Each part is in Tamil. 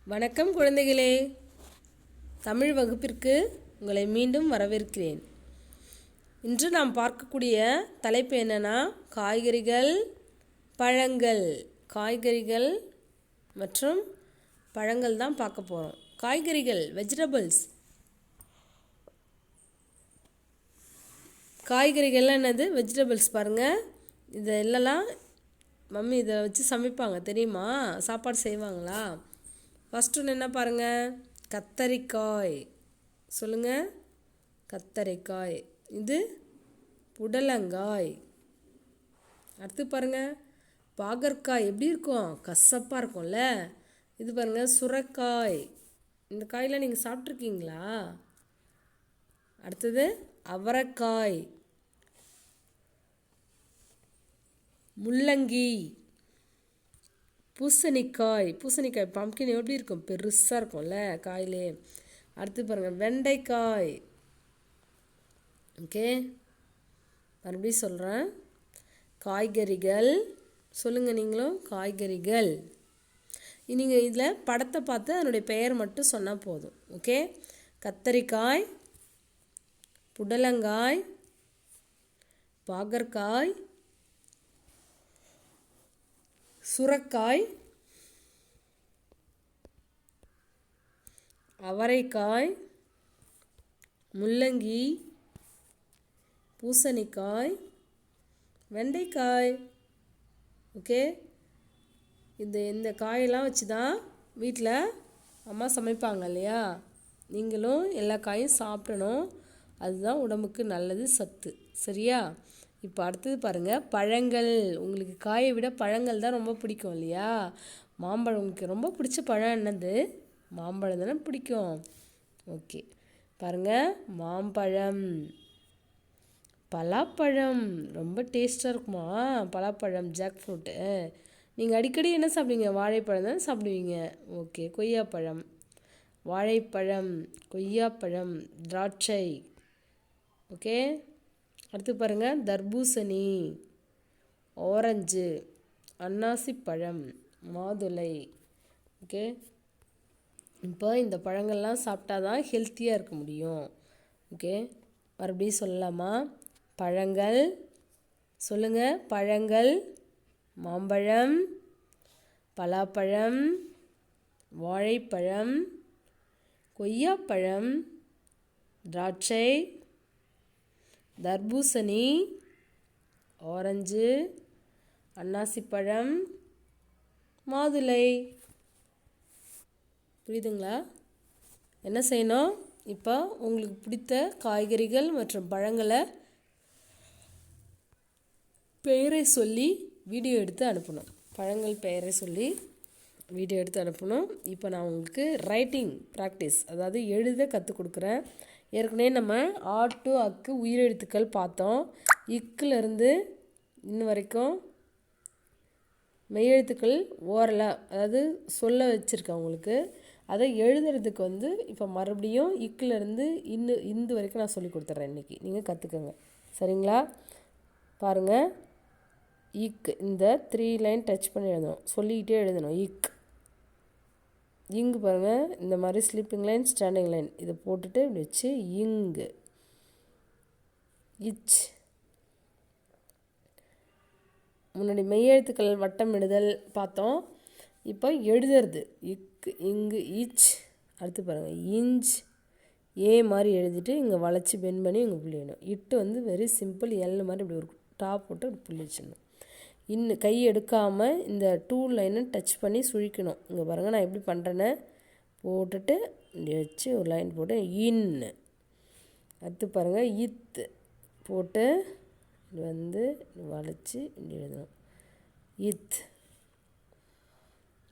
வணக்கம் குழந்தைகளே, தமிழ் வகுப்பிற்கு உங்களை மீண்டும் வரவேற்கிறேன். இன்று நாம் பார்க்கக்கூடிய தலைப்பு என்னன்னா, காய்கறிகள், பழங்கள். காய்கறிகள் மற்றும் பழங்கள் தான் பார்க்க போகிறோம். காய்கறிகள், வெஜிடபிள்ஸ். காய்கறிகள் என்னது? வெஜிடபிள்ஸ். பாருங்கள், இதெல்லாம் மம்மி இதை வச்சு சமைப்பாங்க தெரியுமா? சாப்பாடு செய்வாங்களா? ஃபஸ்ட் ஒன்று என்ன பாருங்கள், கத்தரிக்காய். சொல்லுங்கள், கத்தரிக்காய். இது புடலங்காய். அடுத்து பாருங்கள், பாகற்காய். எப்படி இருக்கும்? கசப்பாக இருக்கும்ல. இது பாருங்கள், சுரைக்காய். இந்த காயெலாம் நீங்கள் சாப்பிட்ருக்கீங்களா? அடுத்தது அவரைக்காய், முள்ளங்கி, பூசணிக்காய். பூசணிக்காய் பம்கின் எப்படி இருக்கும்? பெருசாக இருக்கும்ல காயிலே. அடுத்து பாருங்கள், வெண்டைக்காய். ஓகே, மறுபடியும் சொல்கிறேன், காய்கறிகள். சொல்லுங்கள் நீங்களும், காய்கறிகள். நீங்கள் இதில் படத்தை பார்த்து அதனுடைய பெயர் மட்டும் சொன்னால் போதும். ஓகே, கத்தரிக்காய், புடலங்காய், பாகற்காய், சுரைக்காய், அவரைக்காய், முள்ளங்கி, பூசணிக்காய், வெண்டைக்காய். ஓகே, இந்த காயெல்லாம் வச்சு தான் வீட்டில் அம்மா சமைப்பாங்க இல்லையா? நீங்களும் எல்லா காயும் சாப்பிடணும். அதுதான் உடம்புக்கு நல்லது, சத்து. சரியா? இப்போ அடுத்தது பாருங்கள், பழங்கள். உங்களுக்கு காயை விட பழங்கள் தான் ரொம்ப பிடிக்கும் இல்லையா? மாம்பழம். உங்களுக்கு ரொம்ப பிடிச்ச பழம் என்னது? மாம்பழம் தானே பிடிக்கும். ஓகே, பாருங்கள், மாம்பழம், பலாப்பழம். ரொம்ப டேஸ்ட்டாக இருக்குமா பலாப்பழம், ஜாக் ஃப்ரூட்டு. நீங்கள் அடிக்கடி என்ன சாப்பிடுவீங்க? வாழைப்பழம் தானே சாப்பிடுவீங்க. ஓகே, கொய்யாப்பழம், வாழைப்பழம், கொய்யாப்பழம், திராட்சை. ஓகே, அடுத்து பாருங்கள், தர்பூசணி, ஆரஞ்சு, அன்னாசி பழம், மாதுளை. ஓகே, இப்போ இந்த பழங்கள்லாம் சாப்பிட்டா தான் ஹெல்த்தியாக இருக்க முடியும். ஓகே, மறுபடியும் சொல்லலாமா? பழங்கள். சொல்லுங்கள், பழங்கள். மாம்பழம், பலாப்பழம், வாழைப்பழம், கொய்யாப்பழம், திராட்சை, தர்பூசணி, ஆரஞ்சு, அன்னாசிப்பழம், மாதுளை. புரியுதுங்களா? என்ன செய்யணும்? இப்போ உங்களுக்கு பிடித்த காய்கறிகள் மற்றும் பழங்களை பெயரை சொல்லி வீடியோ எடுத்து அனுப்பணும். பழங்கள் பெயரை சொல்லி வீடியோ எடுத்து அனுப்பணும். இப்போ நான் உங்களுக்கு ரைட்டிங் ப்ராக்டிஸ், அதாவது எழுத கற்றுக் கொடுக்குறேன். ஏற்கனவே நம்ம ஆ டு அக்கு உயிரெழுத்துக்கள் பார்த்தோம். இக்குலேருந்து இன்னும் வரைக்கும் மெய்யெழுத்துக்கள் ஓரலாக, அதாவது சொல்ல வச்சுருக்கேன் உங்களுக்கு. அதை எழுதுறதுக்கு இப்போ மறுபடியும் இக்குலேருந்து இந்த வரைக்கும் நான் சொல்லி கொடுத்துட்றேன். இன்றைக்கி நீங்கள் கற்றுக்கோங்க. சரிங்களா? பாருங்கள், இக் இந்த 3 லைன் டச் பண்ணி எழுதணும். சொல்லிக்கிட்டே எழுதணும். இக். இங்கு பாருங்கள், இந்த மாதிரி ஸ்லீப்பிங் லைன், ஸ்டாண்டிங் லைன், இதை போட்டுட்டு இப்படி வச்சு இங்கு. இச். முன்னாடி மெய்யெழுத்துக்கள் வட்டமிடுதல் பார்த்தோம். இப்போ எழுதுறது, இக்கு, இங்கு, இச். அடுத்து பாருங்கள், இஞ்ச். ஏ மாதிரி எழுதிட்டு இங்கே வளைச்சி பெண்ட் பண்ணி இங்கே புள்ளி வேணும். இட்டு வெரி சிம்பிள். எல் மாதிரி இப்படி ஒரு டாப் போட்டு இப்படி புள்ளி வச்சிடணும். இன்னும் கை எடுக்காமல் இந்த 2 லைனை டச் பண்ணி சுழிக்கணும். இங்கே பாருங்கள், நான் எப்படி பண்ணுறேன்னு போட்டுட்டு இப்படி வச்சு ஒரு லைன் போட்டு இன்னு. அடுத்து பாருங்கள், இத்து போட்டு இது வளைச்சி இப்படி எழுதணும். இத்.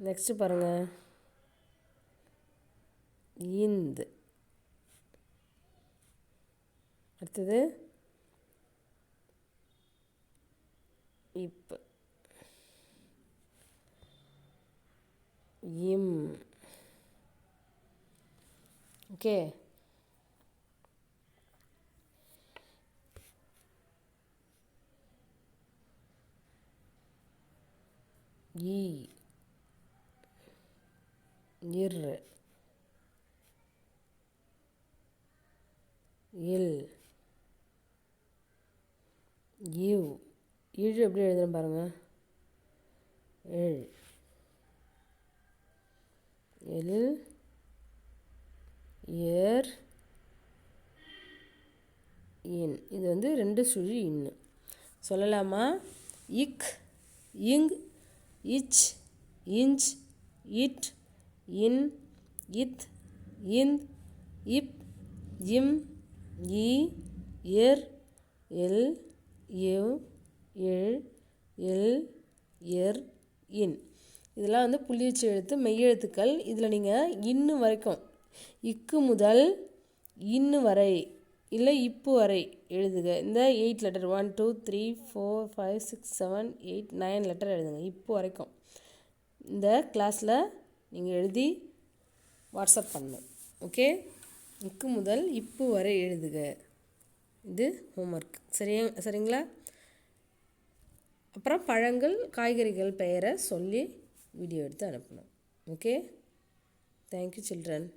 நெக்ஸ்ட்டு பாருங்கள், இந்து. அடுத்தது இப்போ இம். ஓகே, ஈ. இர், இல், இவ். இழு எப்படி எழுதுறேன் பாருங்கள். இழ், இல், ஏர், இன். இது வந்து 2 சுழி இன்னு சொல்லலாமா? இக், இங், இச், இஞ்ச், இட், இன், இத், இந்த், இப், இம், இ, இர், இல், இவ், இழ், இல், இர், இன். இதெல்லாம் வந்து புள்ளி வச்சு எழுத்து மெய்யெழுத்துக்கள். இதில் நீங்கள் இன்னு வரைக்கும், இக்கு முதல் இன்னு வரை இல்லை இப்பு வரை எழுதுக. இந்த 8 லெட்டர் 1 2 3 4 5 6 7 8 9 லெட்டர் எழுதுங்க இப்பு வரைக்கும். இந்த கிளாஸில் நீங்கள் எழுதி வாட்ஸ்அப் பண்ணணும். ஓகே, இக்கு முதல் இப்பு வரை எழுதுக. இது ஹோம்ஒர்க். சரிங்களா? அப்புறம் பழங்கள் காய்கறிகள் பெயரை சொல்லி வீடியோ எடுத்து அனுப்பணும். Okay, thank you children.